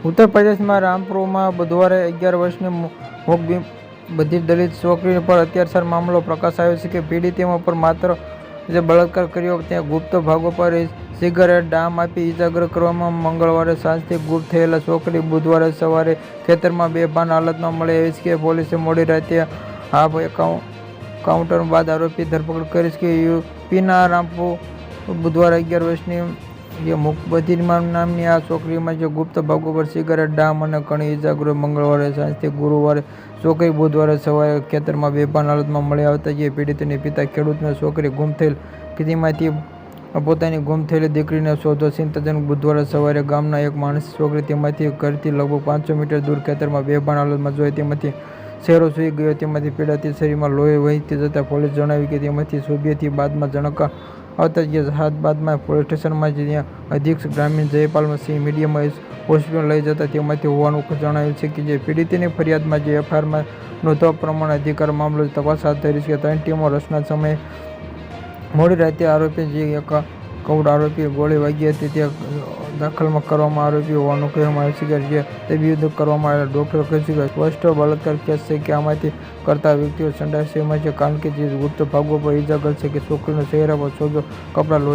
ઉત્તર પ્રદેશમાં રામપુરમાં બુધવારે 11 વર્ષની મોક બધિર દલિત છોકરી પર અત્યાચાર મામલો પ્રકાશ આવ્યો છે કે પીડિતામાં પર માત્ર જે બળાત્કાર કર્યો ત્યાં ગુપ્ત ભાગો પર સિગારેટ ડામ આપી ઇજાગ્રસ્ત કરવામાં મંગળવારે સાંજથી ગુપ્ત થયેલા છોકરી બુધવારે સવારે ખેતરમાં બેભાન હાલતમાં મળી આવી છે. પોલીસે મોડી રાતે આ એન્કાઉન્ટર બાદ આરોપી ધરપકડ કરી છે. યુપીના રામપુર બુધવારે 11 વર્ષની મુકબધિર નામની આ છોકરીમાં જે ગુપ્ત ભાગો પર સિગારેટ ડામ અને ઘણી ઇજાગ્રસ્ત મંગળવારે સાંજથી ગુરુવારે છોકરી બુધવારે સવારે ખેતરમાં બેભાન હાલતમાં મળી આવતા જે પીડિતની પિતા ખેડૂતને છોકરી ગુમ થયેલ તેમાંથી પોતાની ગુમ થયેલી દીકરીને શોધવા ચિંતાજનક બુધવારે સવારે ગામના એક માણસે છોકરી તેમાંથી ઘરથી લગભગ 500 મીટર દૂર ખેતરમાં બેભાન હાલતમાં જોઈ તેમાંથી શહેરો સૂઈ ગયો. તેમાંથી પીડાતી શરીરમાં લોહી વહેતી જતાં પોલીસ જણાવ્યું કે તેમાંથી શોભ્યથી બાદમાં જણકા આવતા જે હાથ બાદમાં પોલીસ સ્ટેશનમાં જ્યાં અધિક્ષક ગ્રામીણ જયપાલ સિંહ મીડિયામાં હોસ્પિટલ લઈ જતા તેમાંથી હોવાનું જણાવેલ છે કે જે પીડિતની ફરિયાદમાં જે એફઆઈઆરમાં નોંધવા પ્રમાણે અધિકાર મામલો તપાસ હાથ ધરી છે. 3 ટીમો રચના સમયે મોડી રાતે આરોપી જે કૌડ આરોપી ગોળી વાગી હતી તે દાખલમાં કરવામાં આરોપી હોવાનું કહેવામાં આવે છે કે જે તબીબી કરવામાં આવેલા ડોક્ટર કહે છે કે સ્પષ્ટ બળાત્કાર કેસ છે કે આમાંથી કરતા વ્યક્તિઓ સંડાસમાં છે કારણ કે જે ગુપ્ત ભાગો પર ઇજાગ્રસ્ત છે કે છોકરીનો ચહેરા પર સોજો કપડા લોહી